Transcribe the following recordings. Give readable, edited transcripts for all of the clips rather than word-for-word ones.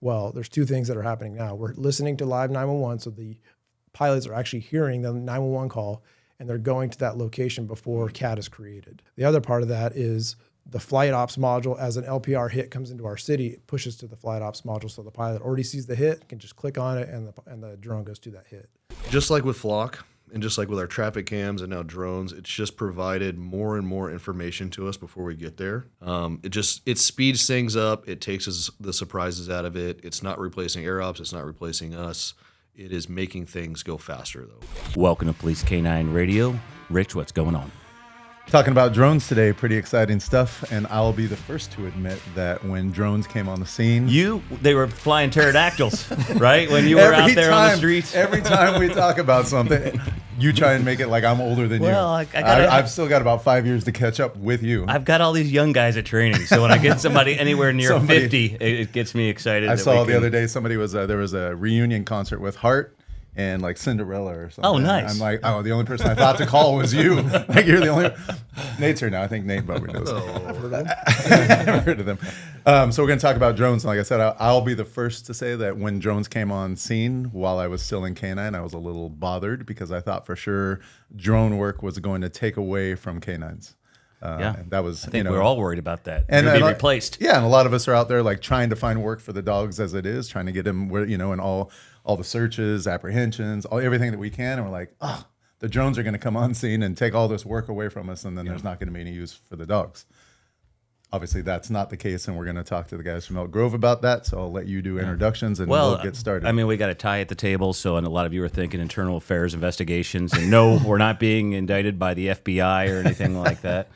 Well, there's two things that are happening now. We're listening to live 911, so the pilots are actually hearing the 911 call, and they're going to that location before CAD is created. The other part of that is the flight ops module. As an LPR hit comes into our city, it pushes to the flight ops module, so the pilot already sees the hit, can just click on it, and the drone goes to that hit. Just like with Flock, and just like with our traffic cams and now drones, it's just provided more and more information to us before we get there. It speeds things up. It takes us the surprises out of it. It's not replacing air ops. It's not replacing us. It is making things go faster, though. Welcome to Police Canine Radio. Rich, what's going on? Talking about drones today, pretty exciting stuff, and I'll be the first to admit that when drones came on the scene... They were flying pterodactyls, right? When you were out there on the streets? Every time we talk about something, you try and make it like I'm older than you. I've still got about 5 years to catch up with you. I've got all these young guys at training, so when I get somebody anywhere near 50, it gets me excited. I saw the other day somebody there was a reunion concert with Hart and like Cinderella or something. Oh, nice. I'm like, the only person I thought to call was you. Like, you're the only... Nate's here now. I think Nate probably knows. I've heard of them. I've heard of them. So we're going to talk about drones. And like I said, I'll be the first to say that when drones came on scene while I was still in canine, I was a little bothered because I thought for sure drone work was going to take away from canines. And that was, I think we're all worried about that. And be replaced. Yeah, and a lot of us are out there like trying to find work for the dogs as it is, trying to get them where, and all the searches, apprehensions, everything that we can, and we're like, the drones are going to come on scene and take all this work away from us, and then there's not going to be any use for the dogs. Obviously, that's not the case, and we're going to talk to the guys from Elk Grove about that, so I'll let you do introductions, and we'll get started. I mean, we got a tie at the table, and a lot of you are thinking internal affairs investigations, and no, we're not being indicted by the FBI or anything like that.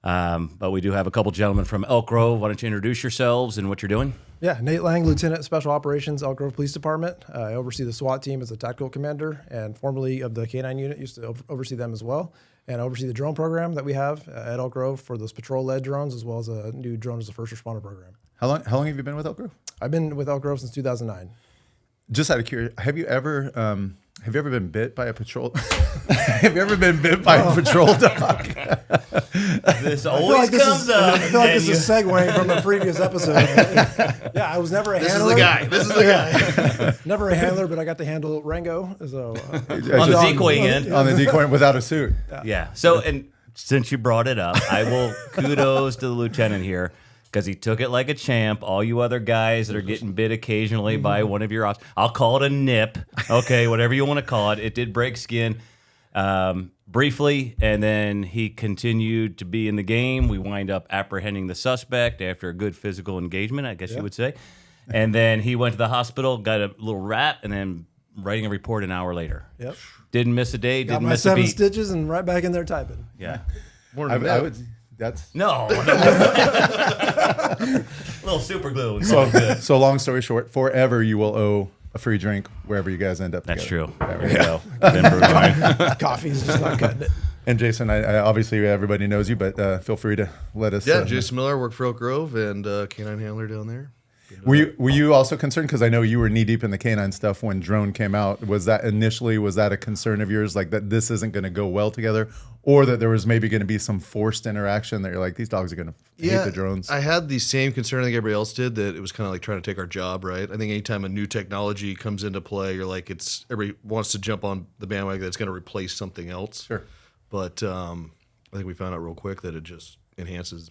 But we do have a couple gentlemen from Elk Grove. Why don't you introduce yourselves and what you're doing? Yeah, Nate Lange, Lieutenant Special Operations, Elk Grove Police Department. I oversee the SWAT team as a tactical commander, and formerly of the canine unit, used to oversee them as well. And I oversee the drone program that we have at Elk Grove for those patrol-led drones, as well as a new drone as a first responder program. How long have you been with Elk Grove? I've been with Elk Grove since 2009. Just out of curiosity, have you ever been bit by a patrol? Have you ever been bit by a patrol dog? This always comes up. I feel like this is segueing from a previous episode. Yeah, I was never a handler. This is the guy. Never a handler, but I got to handle Rango. So on the decoy end. On the decoy without a suit. Yeah. So, and since you brought it up, I will kudos to the lieutenant here, because he took it like a champ. All you other guys that are getting bit occasionally by one of your ops, I'll call it a nip, okay, whatever you want to call it. It did break skin briefly, and then he continued to be in the game. We wind up apprehending the suspect after a good physical engagement, I guess you would say. And then he went to the hospital, got a little rap, and then writing a report an hour later. Yep. Didn't miss a day, Got didn't my miss a 7 beat. stitches and right back in there typing. Yeah. I would. That's No. Little super glue. so. Long story short, forever you will owe a free drink wherever you guys end up. That's together. true. There we go. Denver, right? Coffee's just not cutting it. And Jason, I obviously everybody knows you, but feel free to let us. Yeah, Jason Miller, work for Elk Grove, and canine handler down there. Were you also concerned, because I know you were knee deep in the canine stuff when drone came out? Was that a concern of yours, like that this isn't going to go well together, or that there was maybe going to be some forced interaction that you're like, these dogs are going to hate the drones? I had the same concern like everybody else did, that it was kind of like trying to take our job, right? I think anytime a new technology comes into play, you're like, everybody wants to jump on the bandwagon that's going to replace something else. Sure. But I think we found out real quick that it just enhances.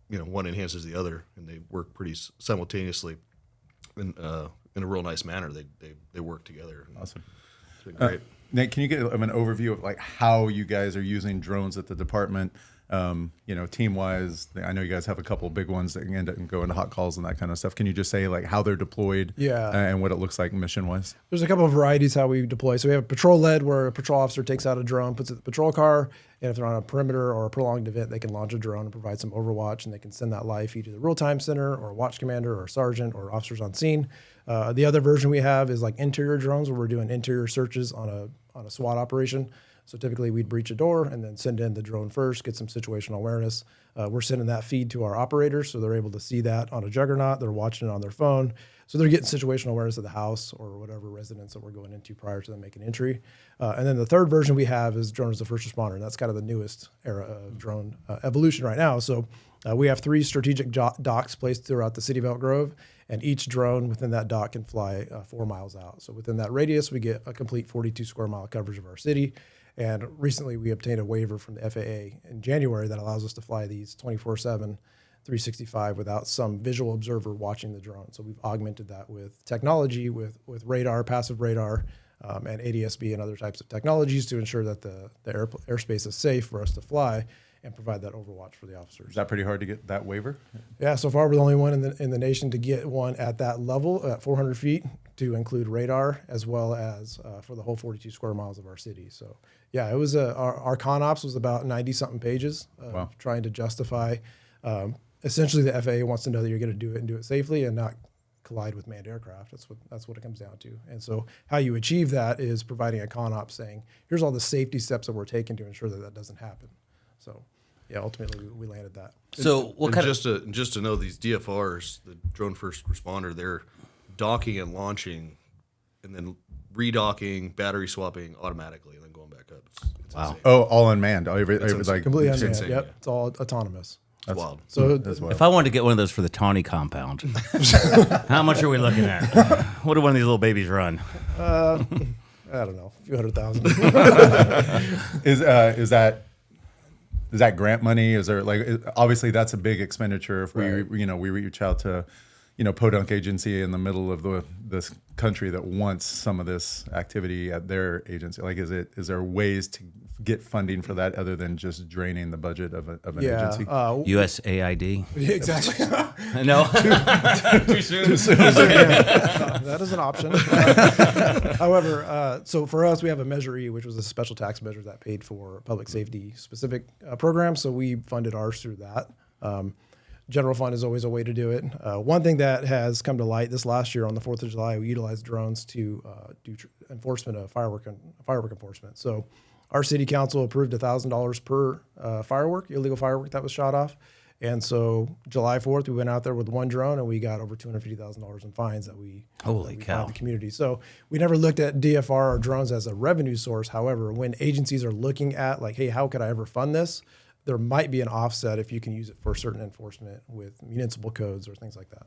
One enhances the other, and they work pretty simultaneously in a real nice manner. They work together. Awesome. It's been great. Nate, can you get an overview of like how you guys are using drones at the department? Team wise, I know you guys have a couple of big ones that can end up and go into hot calls and that kind of stuff. Can you just say like how they're deployed? And what it looks like mission wise? There's a couple of varieties how we deploy. So we have patrol led, where a patrol officer takes out a drone, puts it in the patrol car, and if they're on a perimeter or a prolonged event, they can launch a drone and provide some overwatch, and they can send that live feed to the real-time center or a watch commander or a sergeant or officers on scene. The other version we have is like interior drones, where we're doing interior searches on a SWAT operation. So typically we'd breach a door and then send in the drone first, get some situational awareness. We're sending that feed to our operators, so they're able to see that on a juggernaut. They're watching it on their phone. So they're getting situational awareness of the house or whatever residence that we're going into prior to them making entry. And then the third version we have is drone as a first responder, and that's kind of the newest era of drone evolution right now. So we have 3 strategic docks placed throughout the city of Elk Grove, and each drone within that dot can fly 4 miles out. So within that radius, we get a complete 42 square mile coverage of our city. And recently, we obtained a waiver from the FAA in January that allows us to fly these 24/7. 365 without some visual observer watching the drone. So we've augmented that with technology, with radar, passive radar, and ADS-B and other types of technologies to ensure that the airspace is safe for us to fly and provide that overwatch for the officers. Is that pretty hard to get that waiver? Yeah, so far we're the only one in the nation to get one at that level, at 400 feet, to include radar as well as for the whole 42 square miles of our city. So yeah, it was our con ops was about 90-something pages of trying to justify. Essentially, the FAA wants to know that you're going to do it and do it safely and not collide with manned aircraft. That's what it comes down to. And so how you achieve that is providing a con op saying, here's all the safety steps that we're taking to ensure that that doesn't happen. So yeah, ultimately we landed that. So what kind just to know, these DFRs, the drone first responder, they're docking and launching and then redocking, battery swapping automatically and then going back up. It's Wow. insane. Oh, all unmanned. Like Completely It's unmanned. insane, Yep, yeah. it's all autonomous. It's wild. So as well. If I wanted to get one of those for the Tawny compound, how much are we looking at? What do one of these little babies run? I don't know, a few $100,000. Is that grant money? Is there obviously that's a big expenditure if we we reach out to podunk agency in the middle of this country that wants some of this activity at their agency. Like is there ways to get funding for that other than just draining the budget of an agency? USAID? Exactly. No. Too soon. That is an option. However, so for us, we have a Measure E, which was a special tax measure that paid for public safety specific programs. So we funded ours through that. General fund is always a way to do it. One thing that has come to light this last year on the 4th of July, we utilized drones to do enforcement of firework enforcement. So our city council approved $1,000 per illegal firework that was shot off. And so July 4th, we went out there with one drone and we got over $250,000 in fines that we cow. fined the community. So we never looked at DFR or drones as a revenue source. However, when agencies are looking at like, hey, how could I ever fund this? There might be an offset if you can use it for certain enforcement with municipal codes or things like that.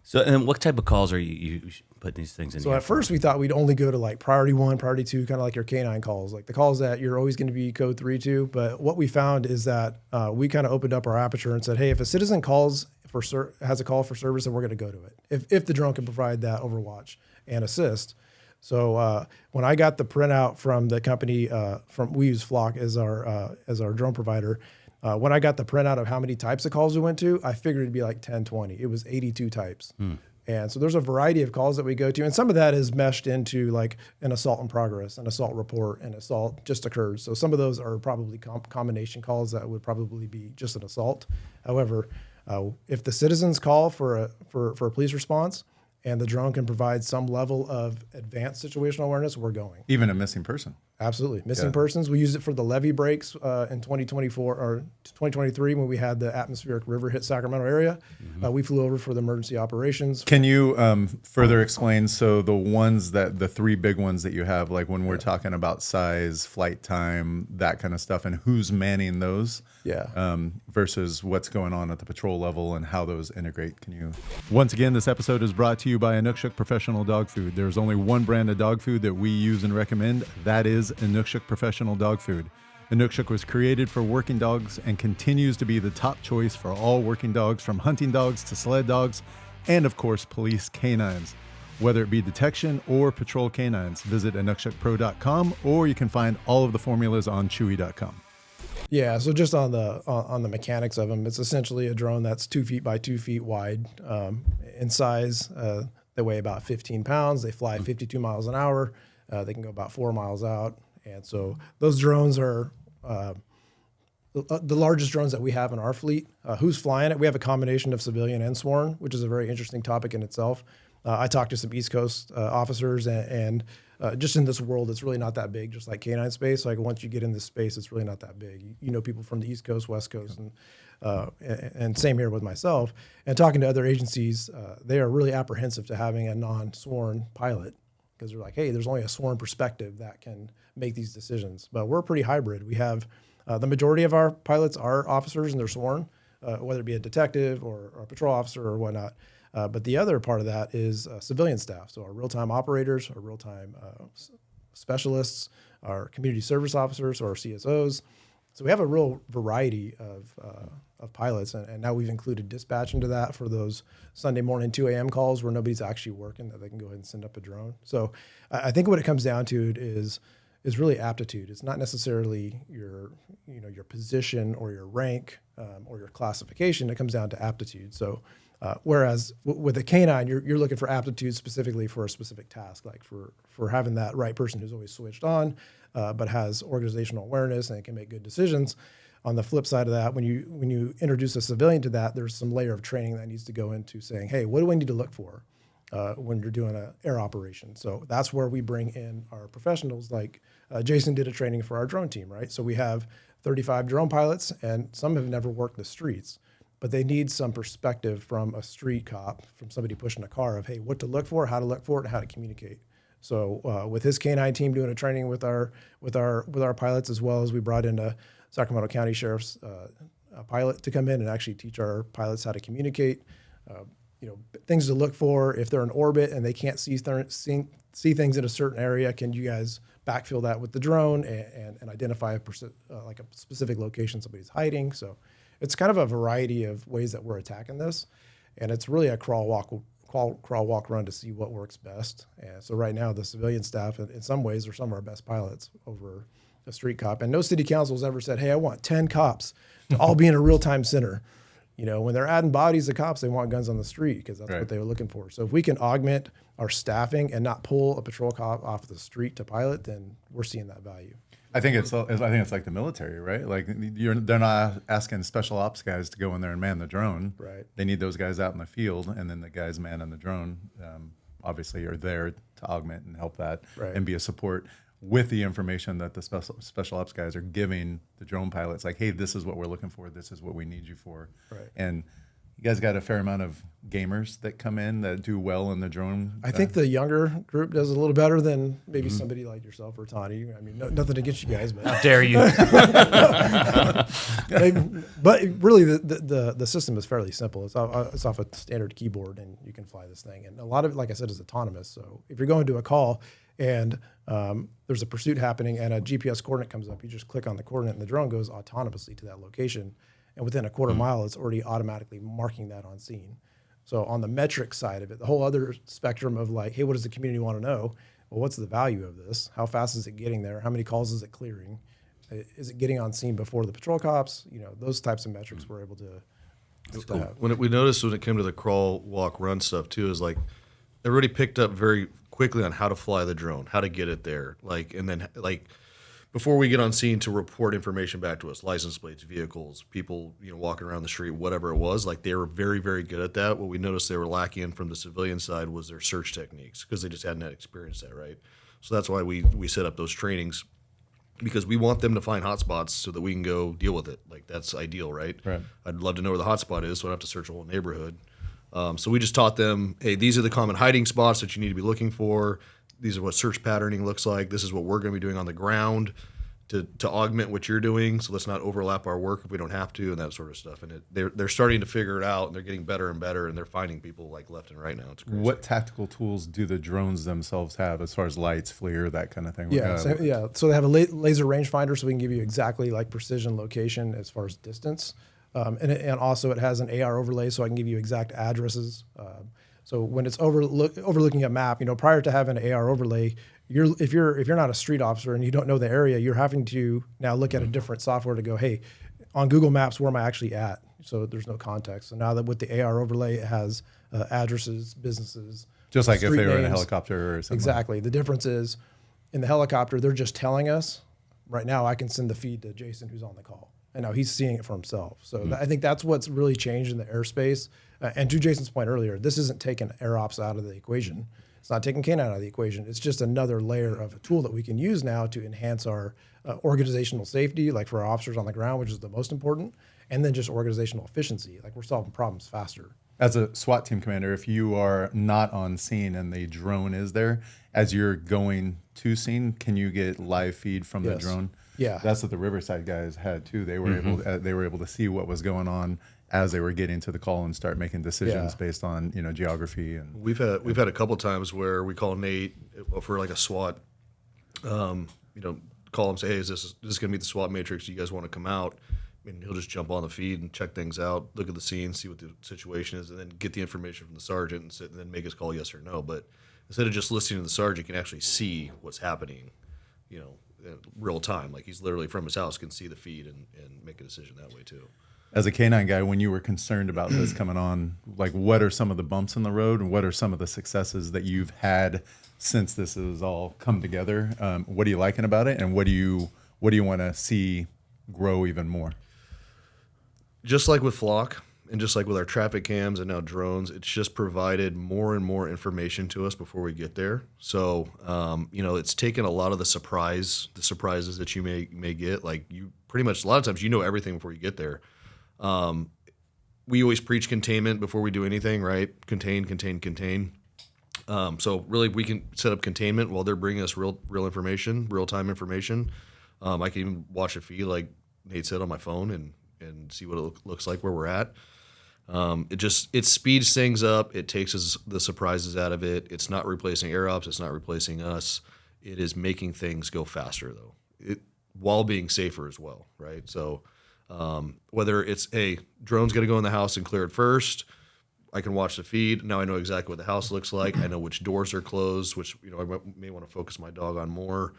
So, and what type of calls are you putting these things in? So at first we thought we'd only go to like priority 1, priority 2, kind of like your canine calls, like the calls that you're always going to be code 3 to. But what we found is that we kind of opened up our aperture and said, hey, if a citizen has a call for service, then we're going to go to it. If the drone can provide that overwatch and assist. So when I got the printout from the company, we use Flock as our drone provider. When I got the printout of how many types of calls we went to, I figured it'd be like 10, 20. It was 82 types. And so there's a variety of calls that we go to. And some of that is meshed into like an assault in progress, an assault report, an assault just occurred. So some of those are probably combination calls that would probably be just an assault. However, if the citizens call for a police response, and the drone can provide some level of advanced situational awareness, we're going. Even a missing person. Absolutely. Missing persons. We used it for the levee breaks in 2024 or 2023 when we had the atmospheric river hit Sacramento area. We flew over for the emergency operations. Can you further explain? So the 3 big ones that you have, like when we're talking about size, flight time, that kind of stuff, and who's manning those? Yeah. Versus what's going on at the patrol level and how those integrate. Can you? Once again, this episode is brought to you by INUKSHUK Professional Dog Food. There's only one brand of dog food that we use and recommend. That is INUKSHUK Professional Dog Food. INUKSHUK was created for working dogs and continues to be the top choice for all working dogs, from hunting dogs to sled dogs, and of course, police canines. Whether it be detection or patrol canines, visit INUKSHUKPro.com, or you can find all of the formulas on Chewy.com. Yeah, so just on the mechanics of them, it's essentially a drone that's 2 feet by 2 feet wide in size. They weigh about 15 pounds. They fly 52 miles an hour. They can go about 4 miles out. And so those drones are the largest drones that we have in our fleet. Who's flying it? We have a combination of civilian and sworn, which is a very interesting topic in itself. I talked to some East Coast officers and just in this world, it's really not that big, just like canine space. Like once you get in this space, it's really not that big. You know people from the East Coast, West Coast, and same here with myself. And talking to other agencies, they are really apprehensive to having a non-sworn pilot because they're like, hey, there's only a sworn perspective that can make these decisions. But we're pretty hybrid. We have the majority of our pilots are officers and they're sworn, whether it be a detective or a patrol officer or whatnot. But the other part of that is civilian staff. So our real-time operators, our real-time specialists, our community service officers, or our CSOs. So we have a real variety of pilots, and now we've included dispatch into that for those Sunday morning 2 a.m. calls where nobody's actually working, that they can go ahead and send up a drone. So I think what it comes down to is really aptitude. It's not necessarily your position or your rank or your classification. It comes down to aptitude. So whereas with a canine, you're looking for aptitude specifically for a specific task, like for having that right person who's always switched on, but has organizational awareness and can make good decisions. On the flip side of that, when you introduce a civilian to that, there's some layer of training that needs to go into saying, hey, what do we need to look for when you're doing an air operation? So that's where we bring in our professionals. Like Jason did a training for our drone team, right? So we have 35 drone pilots, and some have never worked the streets, but they need some perspective from a street cop, from somebody pushing a car of, hey, what to look for, how to look for it, and how to communicate. So with his canine team doing a training with our pilots, as well as we brought in a Sacramento County Sheriff's pilot to come in and actually teach our pilots how to communicate, things to look for. If they're in orbit and they can't see things in a certain area, can you guys backfill that with the drone and identify like a specific location somebody's hiding? So it's kind of a variety of ways that we're attacking this, and it's really a crawl, walk, run to see what works best. And so right now, the civilian staff, in some ways, are some of our best pilots over a street cop. And no city council has ever said, hey, I want 10 cops to all be in a real-time center. When they're adding bodies to cops, they want guns on the street because that's what they were looking for. So if we can augment our staffing and not pull a patrol cop off the street to pilot, then we're seeing that value. I think it's like the military, right? Like they're not asking special ops guys to go in there and man the drone. Right. They need those guys out in the field, and then the guys manning the drone obviously are there to augment and help that and be a support with the information that the special ops guys are giving the drone pilots. Like, hey, this is what we're looking for. This is what we need you for. Right. And you guys got a fair amount of gamers that come in that do well in the drone. I think the younger group does a little better than maybe somebody like yourself or Tani. I mean, nothing against you guys, but How dare you? but really, the system is fairly simple. It's off a standard keyboard, and you can fly this thing. And a lot of it, like I said, is autonomous. So if you're going to a call and there's a pursuit happening and a GPS coordinate comes up, you just click on the coordinate, and the drone goes autonomously to that location. And within a quarter mile, it's already automatically marking that on scene. So on the metric side of it, the whole other spectrum of like, hey, what does the community want to know? Well, what's the value of this? How fast is it getting there? How many calls is it clearing? Is it getting on scene before the patrol cops? Those types of metrics we're able to have. We noticed when it came to the crawl, walk, run stuff too, is like everybody picked up very quickly on how to fly the drone, how to get it there. And then before we get on scene to report information back to us, license plates, vehicles, people, walking around the street, whatever it was, like they were very, very good at that. What we noticed they were lacking from the civilian side was their search techniques because they just hadn't experienced that, right? So that's why we set up those trainings, because we want them to find hotspots so that we can go deal with it. Like that's ideal, right? I'd love to know where the hotspot is so I don't have to search a whole neighborhood. So we just taught them, hey, these are the common hiding spots that you need to be looking for. These are what search patterning looks like. This is what we're going to be doing on the ground to augment what you're doing. So let's not overlap our work if we don't have to, and that sort of stuff. And they're starting to figure it out, and they're getting better and better, and they're finding people like left and right now. It's crazy. What tactical tools do the drones themselves have as far as lights, FLIR, that kind of thing? So they have a laser rangefinder, so we can give you exactly like precision location as far as distance. And also it has an AR overlay, so I can give you exact addresses. So when it's overlooking a map, prior to having an AR overlay, if you're not a street officer and you don't know the area, you're having to now look at a different software to go, hey, on Google Maps, where am I actually at? So there's no context. So now that with the AR overlay, it has addresses, businesses, just like if they were in a names. Helicopter or something. Exactly. The difference is in the helicopter, they're just telling us. Right now, I can send the feed to Jason, who's on the call. And now he's seeing it for himself. So I think that's what's really changed in the airspace. And to Jason's point earlier, this isn't taking air ops out of the equation. It's not taking canine out of the equation. It's just another layer of a tool that we can use now to enhance our organizational safety, like for our officers on the ground, which is the most important, and then just organizational efficiency. Like we're solving problems faster. As a SWAT team commander, if you are not on scene and the drone is there, as you're going to scene, can you get live feed from the drone? Yeah, that's what the Riverside guys had too. They were able to see what was going on as they were getting to the call and start making decisions Yeah. based on, geography and We've had a couple times where we call Nate for like a SWAT, call him, say, hey, is this going to be the SWAT matrix? Do you guys want to come out? And he'll just jump on the feed and check things out, look at the scene, see what the situation is, and then get the information from the sergeant and sit and then make his call yes or no. But instead of just listening to the sergeant, you can actually see what's happening, in real time. Like he's literally from his house can see the feed and make a decision that way too. as a canine guy, when you were concerned about this coming on, like what are some of the bumps in the road and what are some of the successes that you've had since this has all come together? What are you liking about it, and what do you want to see grow even more? Just like with Flock and just like with our traffic cams and now drones, it's just provided more and more information to us before we get there. So, it's taken a lot of the surprises that you may get. Like you pretty much, a lot of times, everything before you get there. We always preach containment before we do anything, right? Contain. So really we can set up containment while they're bringing us real information, real-time information. I can even watch a feed like Nate said on my phone and see what it looks like where we're at. It speeds things up. It takes us the surprises out of it. It's not replacing air ops. It's not replacing us. It is making things go faster though, while being safer as well, right? So whether it's, hey, drone's going to go in the house and clear it first, I can watch the feed. Now I know exactly what the house looks like. I know which doors are closed, which I may want to focus my dog on more.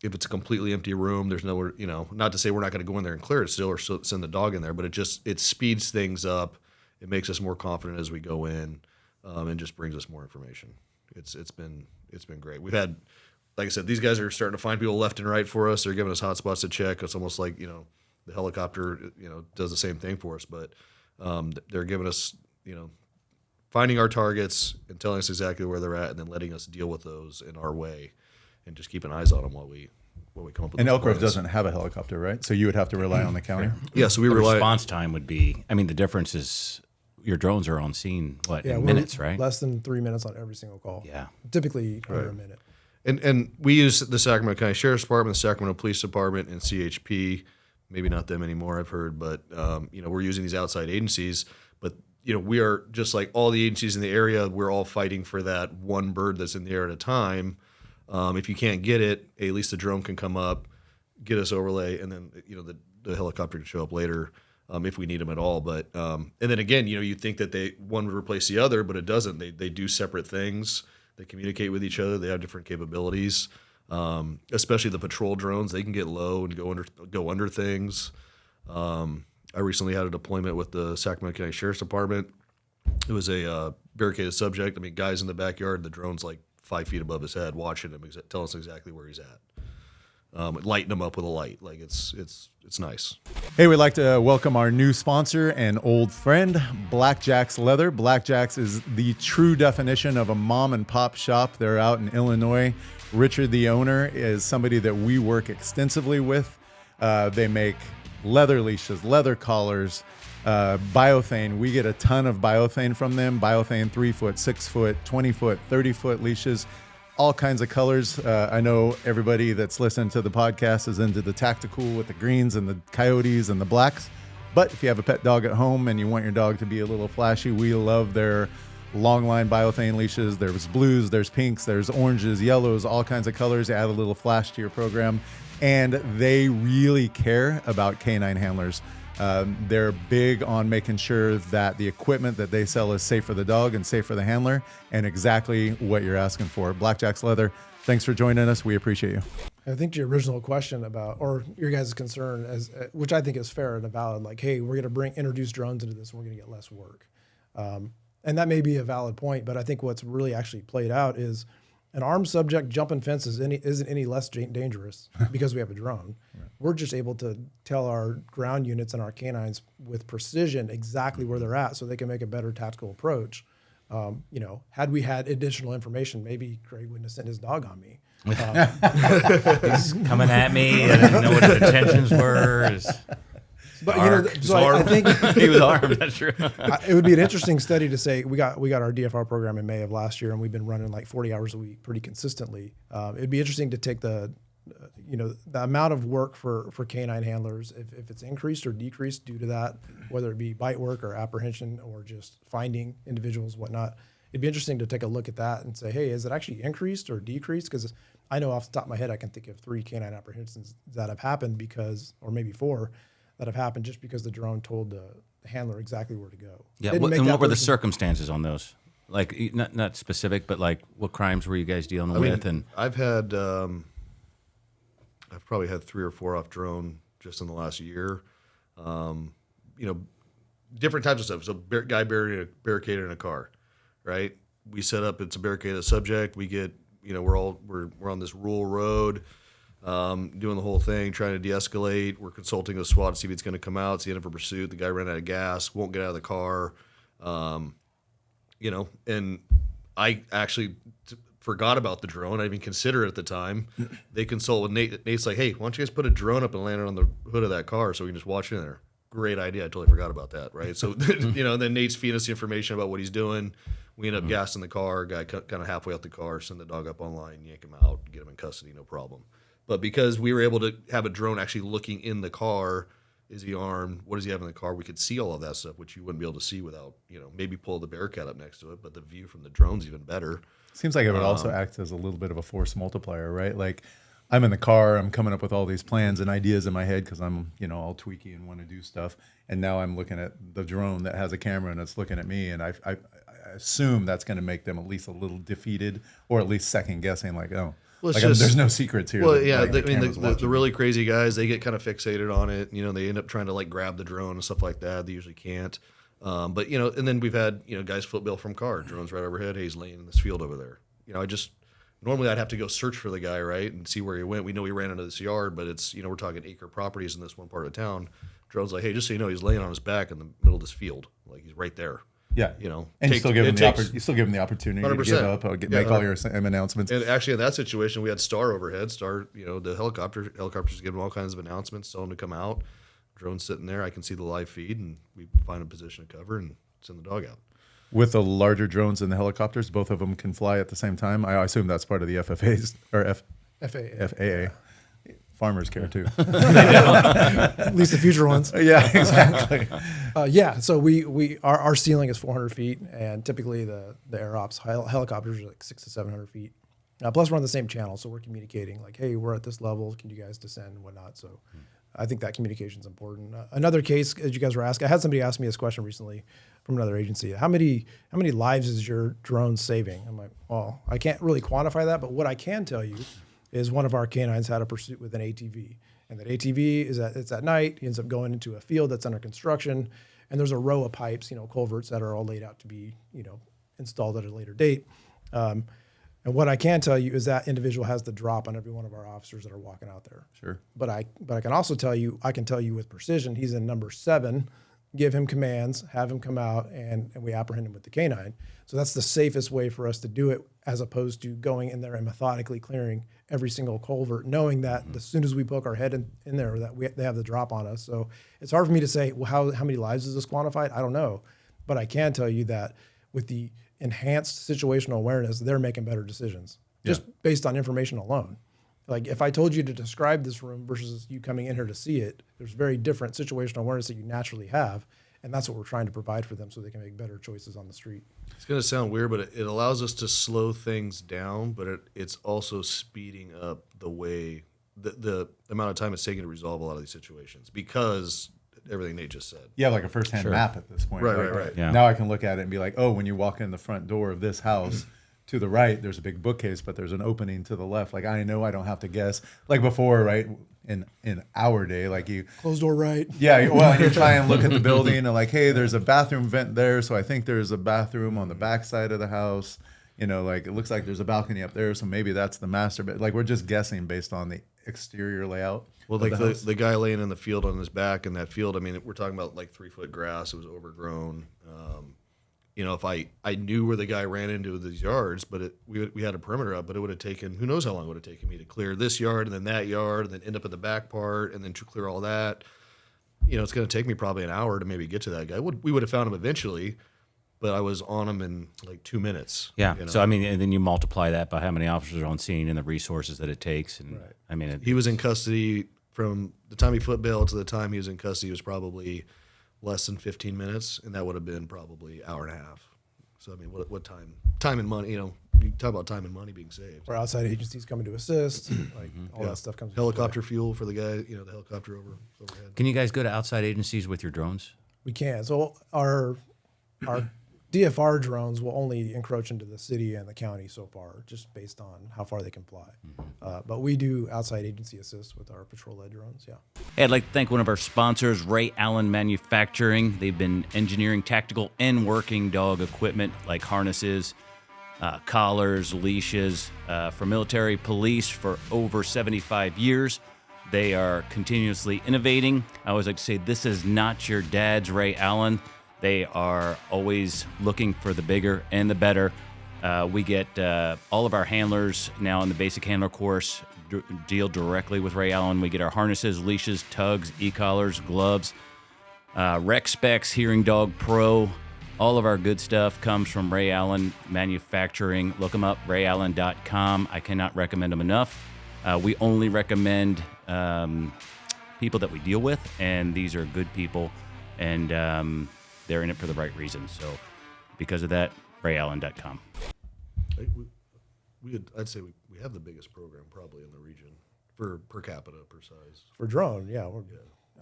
If it's a completely empty room, there's nowhere, not to say we're not going to go in there and clear it still or send the dog in there, but it speeds things up. It makes us more confident as we go in, and just brings us more information. It's been great. We've had, like I said, these guys are starting to find people left and right for us. They're giving us hot spots to check. It's almost like, the helicopter, does the same thing for us, but they're giving us, finding our targets and telling us exactly where they're at and then letting us deal with those in our way and just keeping eyes on them while we come up with. And those Elk Grove plans. doesn't have a helicopter, right? So you would have to rely on the county. Yeah, so we The rely. response time would be, the difference is your drones are on scene, in we're minutes, right? Less than 3 minutes on every single call. Yeah. Typically under a minute. And we use the Sacramento County Sheriff's Department, the Sacramento Police Department, and CHP. Maybe not them anymore, I've heard, but we're using these outside agencies. But we are just like all the agencies in the area. We're all fighting for that one bird that's in the air at a time. If you can't get it, at least the drone can come up, get us overlay, and then the helicopter can show up later if we need them at all. But and then again, you think that one would replace the other, but it doesn't. They do separate things. They communicate with each other. They have different capabilities. Especially the patrol drones, they can get low and go under things. I recently had a deployment with the Sacramento County Sheriff's Department. It was a barricaded subject. Guys in the backyard, the drone's like 5 feet above his head, watching him, telling us exactly where he's at. Lighting him up with a light, like it's nice. Hey, we'd like to welcome our new sponsor and old friend, Blackjack's Leather. Blackjack's is the true definition of a mom and pop shop. They're out in Illinois. Richard, the owner, is somebody that we work extensively with. They make leather leashes, leather collars, biothane. We get a ton of biothane from them. Biothane 3 foot, 6 foot, 20 foot, 30 foot leashes, all kinds of colors. I know everybody that's listening to the podcast is into the tactical with the greens and the coyotes and the blacks. But if you have a pet dog at home and you want your dog to be a little flashy, we love their long line biothane leashes. There's blues, there's pinks, there's oranges, yellows, all kinds of colors. Add a little flash to your program. And they really care about canine handlers. They're big on making sure that the equipment that they sell is safe for the dog and safe for the handler, and exactly what you're asking for. Blackjack's Leather, thanks for joining us. We appreciate you. I think to your original question about, or your guys' concern, which I think is fair and valid, like, hey, we're going to introduce drones into this and we're going to get less work. And that may be a valid point, but I think what's really actually played out is an armed subject jumping fences isn't any less dangerous because we have a drone. Right. We're just able to tell our ground units and our canines with precision exactly where they're at so they can make a better tactical approach. Had we had additional information, maybe Craig wouldn't have sent his dog on me. He's coming at me. I didn't know what his intentions were. But I think He was armed. That's true. it would be an interesting study to say we got our DFR program in May of last year, and we've been running like 40 hours a week pretty consistently. It'd be interesting to take the the amount of work for canine handlers, if it's increased or decreased due to that, whether it be bite work or apprehension or just finding individuals, whatnot, it'd be interesting to take a look at that and say, hey, is it actually increased or decreased? Because I know off the top of my head, I can think of 3 canine apprehensions that have happened or maybe 4 that have happened just because the drone told the handler exactly where to go. Yeah, Didn't make and that what were the person- circumstances on those? Like, not specific, but like, what crimes were you guys dealing with? And I've probably had 3 or 4 off drone just in the last year. Different types of stuff. So guy barricaded in a car, right? We set up, it's a barricaded subject. We get, we're on this rural road, doing the whole thing, trying to de-escalate. We're consulting with SWAT to see if it's going to come out. It's the end of a pursuit. The guy ran out of gas, won't get out of the car. And I actually forgot about the drone. I didn't even consider it at the time. They consult with Nate. Nate's like, hey, why don't you guys put a drone up and land it on the hood of that car so we can just watch it in there? Great idea. I totally forgot about that, right? So, then Nate's feeding us the information about what he's doing. We end up gassing the car. Guy kind of halfway out the car, send the dog up online, yank him out, get him in custody, no problem. But because we were able to have a drone actually looking in the car, is he armed? What does he have in the car? We could see all of that stuff, which you wouldn't be able to see without, maybe pull the Bearcat up next to it. But the view from the drone's even better. Seems like it would also act as a little bit of a force multiplier, right? Like I'm in the car, I'm coming up with all these plans and ideas in my head because I'm, all tweaky and want to do stuff. And now I'm looking at the drone that has a camera and it's looking at me. And I assume that's going to make them at least a little defeated or at least second guessing, like, oh, Well, there's no secrets here. Well, that, yeah, like, the really crazy guys, they get kind of fixated on it. They end up trying to like grab the drone and stuff like that. They usually can't. But and then we've had guys footbill from car, drones right overhead. Hey, he's laying in this field over there. Normally I'd have to go search for the guy, right, and see where he went. We know he ran into this yard, but it's we're talking acre properties in this one part of town. Drone's like, hey, just so you know, he's laying on his back in the middle of this field, like he's right there. Yeah, and you still give them the opportunity 100%. to give up, make all your announcements. And actually, in that situation, we had Star overhead. Star, the helicopters giving all kinds of announcements, telling them to come out. Drone's sitting there. I can see the live feed, and we find a position to cover and send the dog out. With the larger drones and the helicopters, both of them can fly at the same time. I assume that's part of the FFA's or FAA. Farmers care too. At least the future ones. Yeah, exactly. So our ceiling is 400 feet, and typically the air ops helicopters are like 600 to 700 feet. Plus, we're on the same channel, so we're communicating like, "Hey, we're at this level. Can you guys descend and whatnot?" So, I think that communication is important. Another case, as you guys were asking, I had somebody ask me this question recently from another agency. How many lives is your drone saving? I'm like, well, I can't really quantify that, but what I can tell you is one of our canines had a pursuit with an ATV. And that ATV it's at night. He ends up going into a field that's under construction. And there's a row of pipes, culverts that are all laid out to be, installed at a later date. And what I can tell you is that individual has the drop on every one of our officers that are walking out there. Sure. But I can also tell you, with precision, he's in number 7, give him commands, have him come out, and we apprehend him with the canine. So that's the safest way for us to do it, as opposed to going in there and methodically clearing every single culvert, knowing that as soon as we poke our head in there, they have the drop on us. So it's hard for me to say, well, how many lives is this quantified? I don't know. But I can tell you that with the enhanced situational awareness, they're making better decisions just based on information alone. Like if I told you to describe this room versus you coming in here to see it, there's very different situational awareness that you naturally have. And that's what we're trying to provide for them so they can make better choices on the street. It's going to sound weird, but it allows us to slow things down, but it's also speeding up the way, the amount of time it's taking to resolve a lot of these situations because everything Nate just said. You have like a first-hand map at this point. Right. Yeah. Now I can look at it and be like, oh, when you walk in the front door of this house, to the right, there's a big bookcase, but there's an opening to the left. Like I know I don't have to guess. Like before, right? In our day, like you Closed door right. Yeah, well, you try and look at the building and like, hey, there's a bathroom vent there, so I think there's a bathroom on the back side of the house. Like it looks like there's a balcony up there, so maybe that's the master bed. Like we're just guessing based on the exterior layout. Well, like the guy laying in the field on his back in that field, I mean, we're talking about like 3-foot grass. It was overgrown. If I knew where the guy ran into these yards, but we had a perimeter up, but it would have taken, who knows how long it would have taken me to clear this yard and then that yard and then end up at the back part and then to clear all that. It's going to take me probably an hour to maybe get to that guy. We would have found him eventually, but I was on them in like 2 minutes. Yeah. you know? So I mean, and then you multiply that by how many officers are on scene and the resources that it takes, and Right. I mean, He was in custody from the time he flipped bail to the time he was in custody was probably less than 15 minutes, and that would have been probably hour and a half. So I mean, what time? Time and money. You talk about time and money being saved. Or outside agencies coming to assist, like all Yeah. that stuff comes. into Helicopter fuel for the guy. The helicopter overhead. Can you guys go to outside agencies with your drones? We can. So our DFR drones will only encroach into the city and the county so far, just based on how far they can fly. But we do outside agency assist with our patrol-led drones. Yeah. Hey, I'd like to thank one of our sponsors, Ray Allen Manufacturing. They've been engineering tactical and working dog equipment like harnesses, collars, leashes for military police for over 75 years. They are continuously innovating. I always like to say, this is not your dad's Ray Allen. They are always looking for the bigger and the better. We get all of our handlers now in the basic handler course deal directly with Ray Allen. We get our harnesses, leashes, tugs, e-collars, gloves, Rec Specs, Hearing Dog Pro. All of our good stuff comes from Ray Allen Manufacturing. Look them up, rayallen.com. I cannot recommend them enough. We only recommend people that we deal with, and these are good people, and they're in it for the right reasons. So because of that, rayallen.com. I'd say we have the biggest program probably in the region for per capita per size. For drone,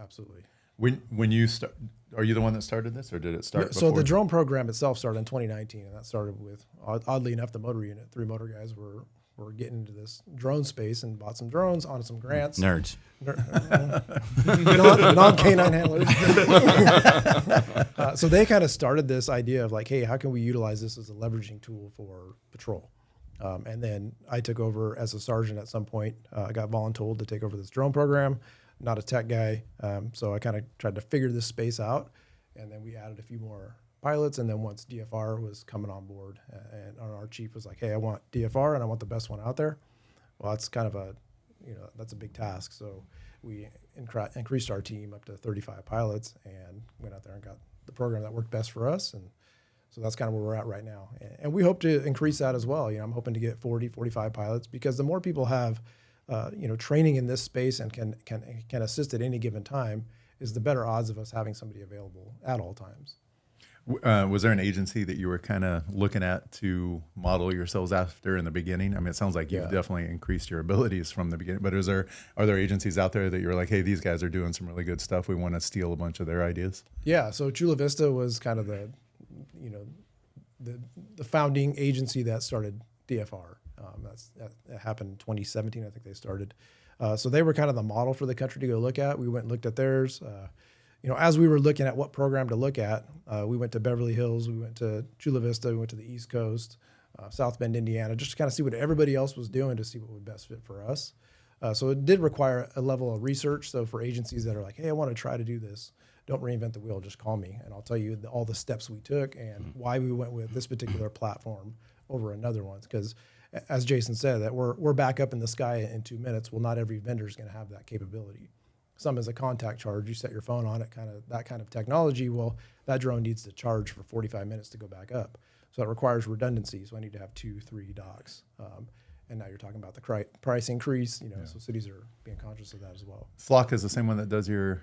absolutely. When you start, are you the one that started this, or did it start? So before? the drone program itself started in 2019, and that started with, oddly enough, the motor unit. 3 motor guys were getting into this drone space and bought some drones on some grants. Nerds. Non-canine handlers. So they kind of started this idea of like, hey, how can we utilize this as a leveraging tool for patrol? And then I took over as a sergeant at some point. I got voluntold to take over this drone program. Not a tech guy, so I kind of tried to figure this space out. And then we added a few more pilots. And then once DFR was coming on board, and our chief was like, hey, I want DFR and I want the best one out there. Well, that's kind of that's a big task. So we increased our team up to 35 pilots and went out there and got the program that worked best for us. And so that's kind of where we're at right now. And we hope to increase that as well. I'm hoping to get 40, 45 pilots, because the more people have, training in this space and can assist at any given time, is the better odds of us having somebody available at all times. Was there an agency that you were kind of looking at to model yourselves after in the beginning? I mean, it sounds like you've definitely increased your abilities from the beginning, but are there agencies out there that you're like, hey, these guys are doing some really good stuff, we want to steal a bunch of their ideas? Yeah, so Chula Vista was kind of the founding agency that started DFR. That happened in 2017, I think they started. So they were kind of the model for the country to go look at. We went and looked at theirs. As we were looking at what program to look at, we went to Beverly Hills, we went to Chula Vista, we went to the East Coast, South Bend, Indiana, just to kind of see what everybody else was doing to see what would best fit for us. So it did require a level of research. So for agencies that are like, hey, I want to try to do this, don't reinvent the wheel, just call me and I'll tell you all the steps we took and why we went with this particular platform over another one. Because as Jason said, that we're back up in the sky in 2 minutes. Well, not every vendor is going to have that capability. Some is a contact charge. You set your phone on it, that kind of technology. Well, that drone needs to charge for 45 minutes to go back up. So that requires redundancy. So I need to have 2, 3 docks. And now you're talking about the price increase. So cities are being conscious of that as well. Flock is the same one that does your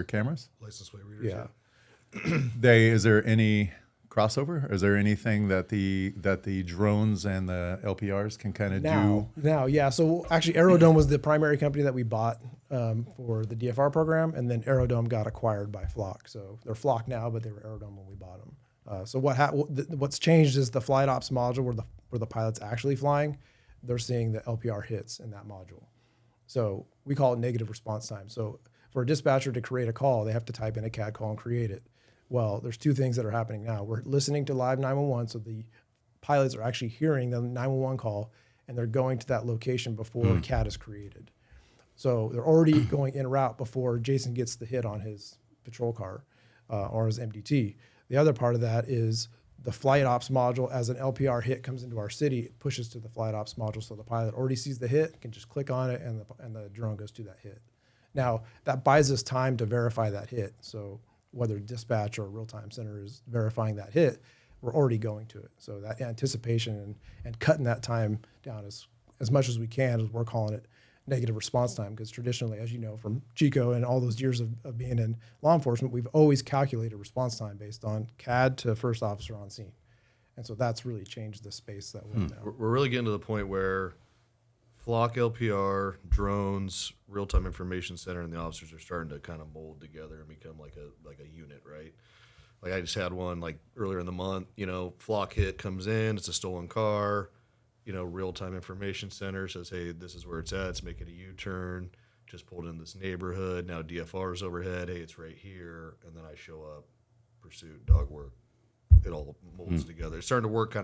cameras? License plate readers. Yeah. Is there any crossover? Is there anything that the drones and the LPRs can kind of do? Now, yeah. So actually, Aerodome was the primary company that we bought for the DFR program, and then Aerodome got acquired by Flock. So they're Flock now, but they were Aerodome when we bought them. So what's changed is the flight ops module where the pilot's actually flying. They're seeing the LPR hits in that module. So we call it negative response time. So for a dispatcher to create a call, they have to type in a CAD call and create it. Well, there's 2 things that are happening now. We're listening to live 911, so the pilots are actually hearing the 911 call, and they're going to that location before CAD is created. So they're already going in route before Jason gets the hit on his patrol car or his MDT. The other part of that is the flight ops module. As an LPR hit comes into our city, it pushes to the flight ops module, so the pilot already sees the hit, can just click on it, and the drone goes to that hit. Now, that buys us time to verify that hit. So whether dispatch or real-time center is verifying that hit, we're already going to it. So that anticipation and cutting that time down as much as we can, as we're calling it, negative response time, because traditionally, as you know, from Chico and all those years of being in law enforcement, we've always calculated response time based on CAD to first officer on scene. And so that's really changed the space that we're in now. We're really getting to the point where flock LPR, drones, real-time information center, and the officers are starting to kind of mold together and become like a unit, right? Like I just had one like earlier in the month, flock hit comes in, it's a stolen car, real-time information center says, hey, this is where it's at, it's making a U-turn, just pulled in this neighborhood, now DFR's overhead, hey, it's right here, and then I show up, pursuit, dog work. It all molds together. It's starting to work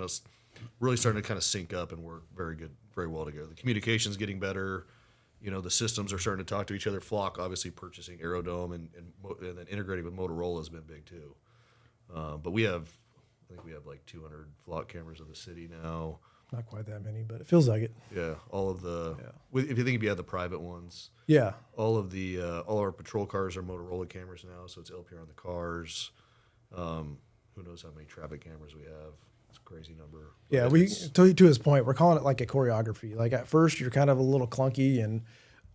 really starting to kind of sync up and work very well together. The communication's getting better. The systems are starting to talk to each other. Flock, obviously, purchasing Aerodome and then integrating with Motorola has been big too. But I think we have like 200 flock cameras in the city now. Not quite that many, but it feels like it. Yeah, all of the. Yeah. If you have the private ones. Yeah. All of the all our patrol cars are Motorola cameras now, so it's LPR on the cars. Who knows how many traffic cameras we have? It's a crazy number. Yeah, to his point, we're calling it like a choreography. Like at first, you're kind of a little clunky and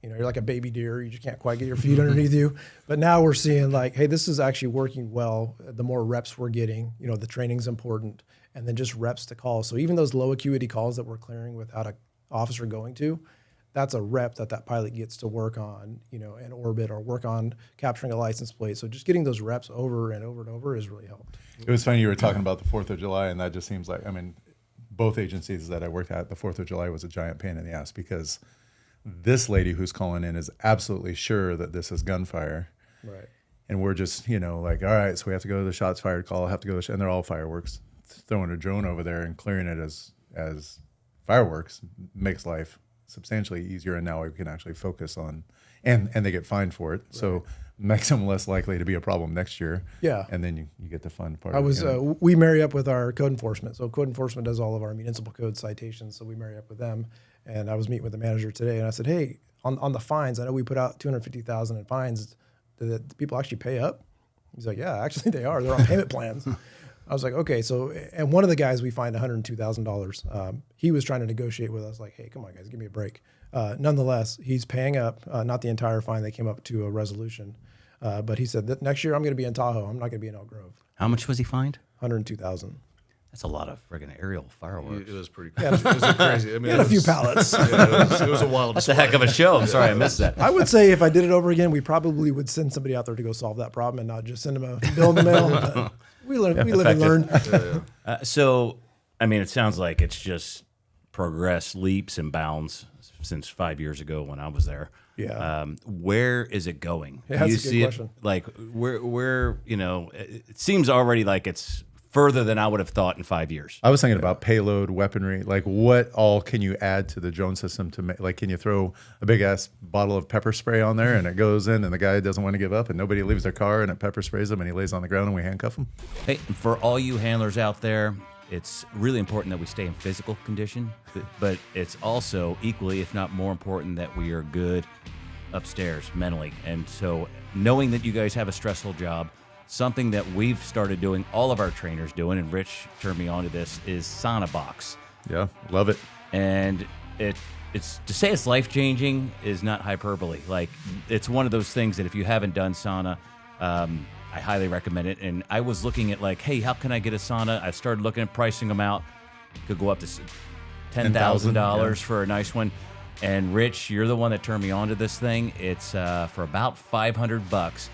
you're like a baby deer. You just can't quite get your feet underneath you. But now we're seeing like, hey, this is actually working well. The more reps we're getting, the training's important, and then just reps to call. So even those low acuity calls that we're clearing without an officer going to, that's a rep that pilot gets to work on, in orbit or work on capturing a license plate. So just getting those reps over and over and over has really helped. It was funny you were talking about the 4th of July, and that just seems like, both agencies that I worked at, the 4th of July was a giant pain in the ass because this lady who's calling in is absolutely sure that this is gunfire. Right. And we're just, like, all right, so we have to go to the shots fired call, have to go and they're all fireworks. Throwing a drone over there and clearing it as fireworks makes life substantially easier, and now we can actually focus on, and they get fined for it, so makes them less likely to be a problem next year. Yeah, and then you get the fun part. We marry up with our code enforcement. So code enforcement does all of our municipal code citations, so we marry up with them. And I was meeting with the manager today, and I said, hey, on the fines, I know we put out $250,000 in fines. Do people actually pay up? He's like, yeah, actually they are. They're on payment plans. I was like, okay, so, and one of the guys we fined $102,000. He was trying to negotiate with us, like, hey, come on, guys, give me a break. Nonetheless, he's paying up, not the entire fine. They came up to a resolution. But he said that next year I'm going to be in Tahoe. I'm not going to be in Elk Grove. How much was he fined? $102,000. That's a lot of friggin' aerial fireworks. It was pretty crazy. It was crazy. Had a few pallets. It was a wild That's a heck of a show. I'm sorry I missed that. I would say if I did it over again, we probably would send somebody out there to go solve that problem and not just send them a bill in the mail. We live and learn. So, it sounds like it's just progressed leaps and bounds since 5 years ago when I was there. Yeah. Where is it going? Yeah, that's a good question. Like where it seems already like it's further than I would have thought in 5 years. I was thinking about payload weaponry. Like, what all can you add to the drone system to make? Like, can you throw a big ass bottle of pepper spray on there and it goes in, and the guy doesn't want to give up, and nobody leaves their car, and it pepper sprays him, and he lays on the ground, and we handcuff him? Hey, for all you handlers out there, it's really important that we stay in physical condition, but it's also equally, if not more important, that we are good upstairs mentally. And so, knowing that you guys have a stressful job, something that we've started doing, all of our trainers doing, and Rich turned me on to this, is sauna box. Yeah, love it. And it's to say it's life-changing is not hyperbole. Like, it's one of those things that if you haven't done sauna, I highly recommend it. And I was looking at like, hey, how can I get a sauna? I started looking at pricing them out. Could go up to $10,000 for a nice one. And Rich, you're the one that turned me on to this thing. It's for about $500.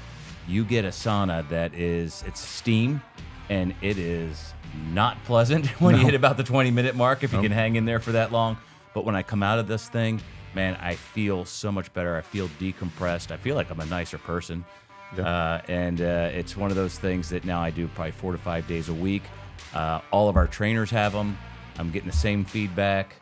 You get a sauna that it's steam, and it is not pleasant when you hit about the 20-minute mark if you can hang in there for that long. But when I come out of this thing, man, I feel so much better. I feel decompressed. I feel like I'm a nicer person. Yeah. And it's one of those things that now I do probably 4 to 5 days a week. All of our trainers have them. I'm getting the same feedback.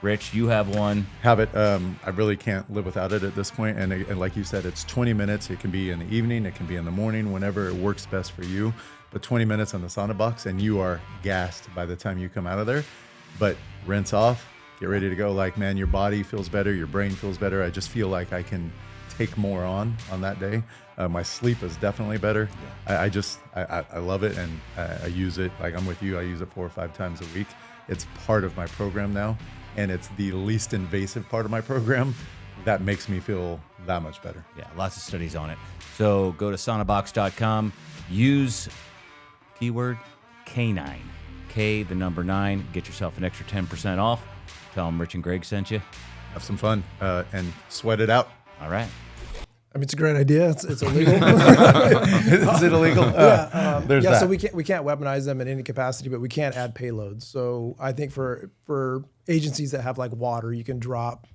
Rich, you have one. Have it. I really can't live without it at this point. And like you said, it's 20 minutes. It can be in the evening. It can be in the morning, whenever it works best for you. But 20 minutes on the sauna box, and you are gassed by the time you come out of there. But rinse off, get ready to go. Like, man, your body feels better. Your brain feels better. I just feel like I can take more on that day. My sleep is definitely better. I love it, and I use it. Like, I'm with you. I use it 4 or 5 times a week. It's part of my program now, and it's the least invasive part of my program. That makes me feel that much better. Yeah, lots of studies on it. So go to sonabox.com, use keyword canine, K, the number 9, get yourself an extra 10% off. Tell them Rich and Greg sent you. Have some fun and sweat it out. All right. I mean, it's a great idea. It's illegal. Is it illegal? There's that. So we can't weaponize them in any capacity, but we can add payloads. So I think for agencies that have like water, you can drop,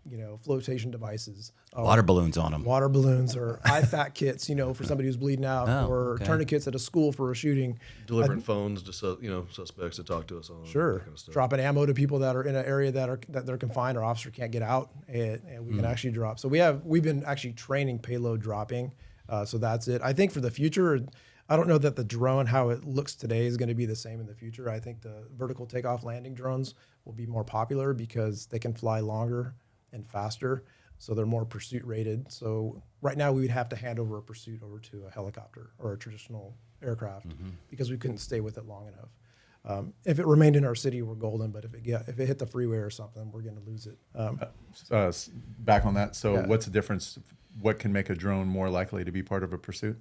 flotation devices, Water balloons on them. water balloons, or IFAC kits, for somebody who's bleeding out, or tourniquets at a school for a shooting. Delivering phones to suspects to talk to us on. Sure. That kind of stuff. Dropping ammo to people that are in an area that they're confined or officer can't get out, and we can actually drop. So we've been actually training payload dropping. So that's it. I think for the future, I don't know that the drone, how it looks today, is going to be the same in the future. I think the vertical takeoff landing drones will be more popular because they can fly longer and faster. So they're more pursuit rated. So right now we would have to hand over a pursuit over to a helicopter or a traditional aircraft because we couldn't stay with it long enough. If it remained in our city, we're golden. But if it hit the freeway or something, we're going to lose it. Back on that. So Yeah. what's the difference? What can make a drone more likely to be part of a pursuit?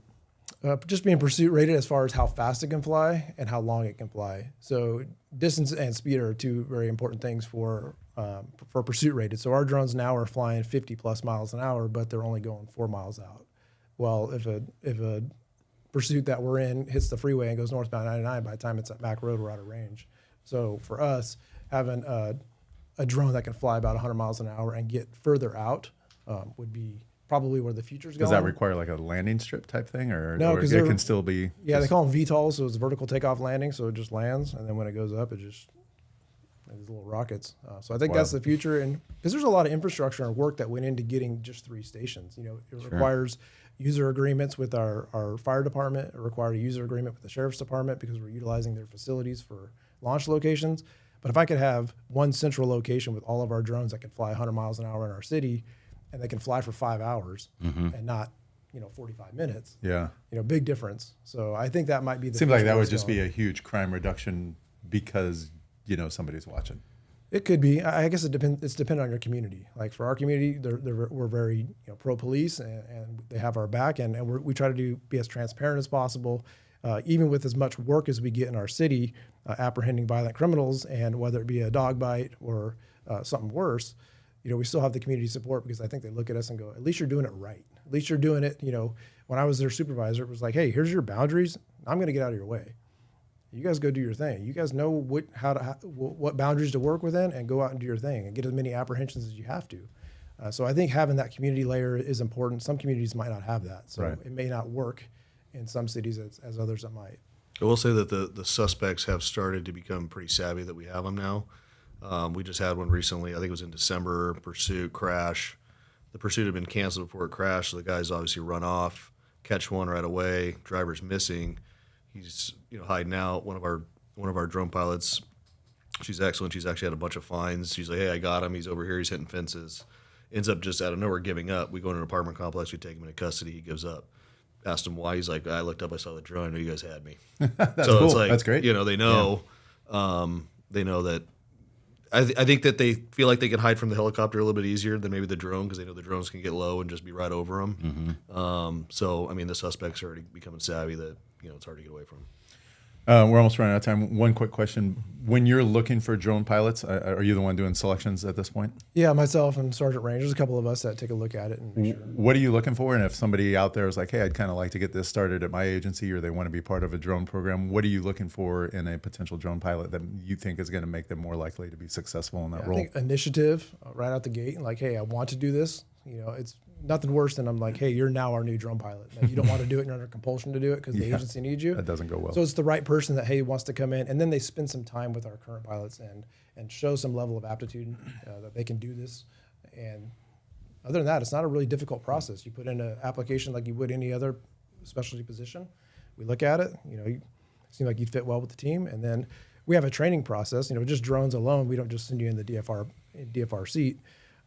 Just being pursuit rated as far as how fast it can fly and how long it can fly. So distance and speed are 2 very important things for pursuit rated. So our drones now are flying 50 plus miles an hour, but they're only going 4 miles out. Well, if a pursuit that we're in hits the freeway and goes northbound 99, by the time it's at Mac Road, we're out of range. So for us, having a drone that can fly about 100 miles an hour and get further out would be probably where the future's going. Does that require like a landing strip type thing, or No, or because it can still be? Yeah, they call them VTOLs, so it's vertical takeoff landing, so it just lands, and then when it goes up, it just these little rockets. So I think that's the future, and because there's a lot of infrastructure and work that went into getting just 3 stations. It requires user agreements with our fire department. It required a user agreement with the sheriff's department because we're utilizing their facilities for launch locations. But if I could have one central location with all of our drones that can fly 100 miles an hour in our city, and they can fly for 5 hours and not 45 minutes. Yeah. Big difference. So I think that might be the Seems like future that where would it's just going. be a huge crime reduction because somebody's watching. It could be. I guess it depends. It's dependent on your community. Like for our community, we're very pro police, and they have our back, and we try to be as transparent as possible, even with as much work as we get in our city, apprehending violent criminals, and whether it be a dog bite or something worse. We still have the community support because I think they look at us and go, at least you're doing it right. At least you're doing it. When I was their supervisor, it was like, hey, here's your boundaries. I'm going to get out of your way. You guys go do your thing. You guys know what boundaries to work within, and go out and do your thing and get as many apprehensions as you have to. So I think having that community layer is important. Some communities might not have that. So it may not work in some cities as others that might. I will say that the suspects have started to become pretty savvy that we have them now. We just had one recently. I think it was in December. Pursuit crash. The pursuit had been canceled before it crashed. So the guys obviously run off, catch one right away. Driver's missing. He's hiding out. One of our drone pilots. She's excellent. She's actually had a bunch of fines. She's like, hey, I got him. He's over here. He's hitting fences. Ends up just out of nowhere giving up. We go into an apartment complex. We take him into custody. He gives up. Asked him why. He's like, I looked up. I saw the drone. I knew you guys had me. That's so cool. it's like, that's great. They know. They know that. I think that they feel like they can hide from the helicopter a little bit easier than maybe the drone because they know the drones can get low and just be right over them. So, I mean, the suspects are already becoming savvy that, it's hard to get away from. We're almost running out of time. One quick question. When you're looking for drone pilots, are you the one doing selections at this point? Yeah, myself and Sergeant Range. There's a couple of us that take a look at it and make sure. What are you looking for? And if somebody out there is like, hey, I'd kind of like to get this started at my agency, or they want to be part of a drone program, what are you looking for in a potential drone pilot that you think is going to make them more likely to be successful in that role? I think initiative right out the gate, like, hey, I want to do this. It's nothing worse than I'm like, hey, you're now our new drone pilot. Now, you don't want to do it, you're under compulsion to do it because the agency needs you. That doesn't go well. So it's the right person that, hey, wants to come in, and then they spend some time with our current pilots and show some level of aptitude that they can do this. And other than that, it's not a really difficult process. You put in an application like you would any other specialty position. We look at it, you seem like you'd fit well with the team, and then we have a training process. Just drones alone, we don't just send you in the DFR seat.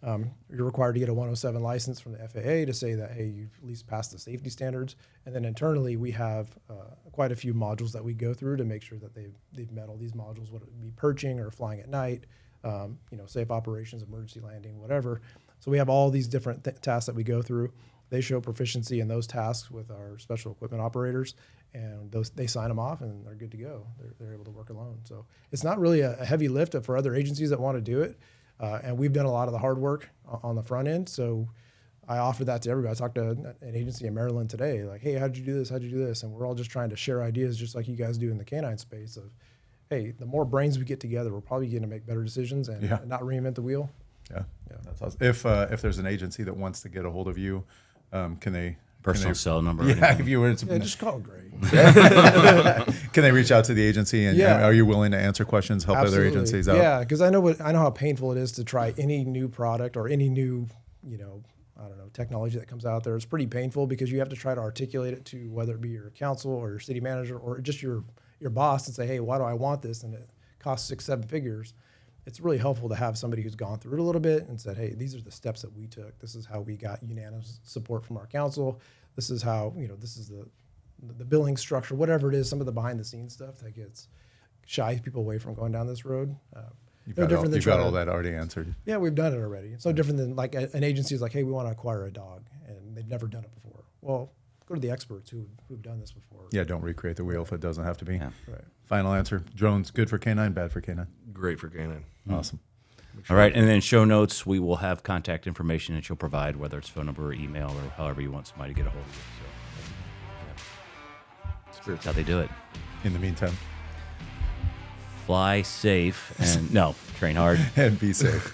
You're required to get a 107 license from the FAA to say that, hey, you've at least passed the safety standards. And then internally, we have quite a few modules that we go through to make sure that they've met all these modules, whether it be perching or flying at night, safe operations, emergency landing, whatever. So we have all these different tasks that we go through. They show proficiency in those tasks with our special equipment operators, and they sign them off, and they're good to go. They're able to work alone. So it's not really a heavy lift for other agencies that want to do it. And we've done a lot of the hard work on the front end. So I offer that to everybody. I talked to an agency in Maryland today, like, hey, how'd you do this? How'd you do this? And we're all just trying to share ideas, just like you guys do in the canine space of, hey, the more brains we get together, we're probably going to make better decisions and not reinvent the wheel. Yeah, that's awesome. If there's an agency that wants to get a hold of you, can they Personal cell number. Yeah, if you were to, just call Greg. can they reach out to the agency and are you willing to answer questions, help other agencies out? Yeah, because I know how painful it is to try any new product or any new, technology that comes out there. It's pretty painful because you have to try to articulate it to whether it be your council or your city manager or just your boss and say, hey, why do I want this? And it costs 6-7 figures. It's really helpful to have somebody who's gone through it a little bit and said, hey, these are the steps that we took. This is how we got unanimous support from our council. This is how, this is the billing structure, whatever it is, some of the behind the scenes stuff that gets shies people away from going down this road. You've got all that already answered. Yeah, we've done it already. It's no different than like an agency is like, hey, we want to acquire a dog, and they've never done it before. Well, go to the experts who've done this before. Yeah, don't recreate the wheel if it doesn't have to be. Yeah. Right. Final answer, drones, good for canine, bad for canine? Great for canine. Awesome. All right, and then show notes, we will have contact information that you'll provide, whether it's phone number or email or however you want somebody to get a hold of you. So that's how they do it. In the meantime. Fly safe and train hard. And be safe.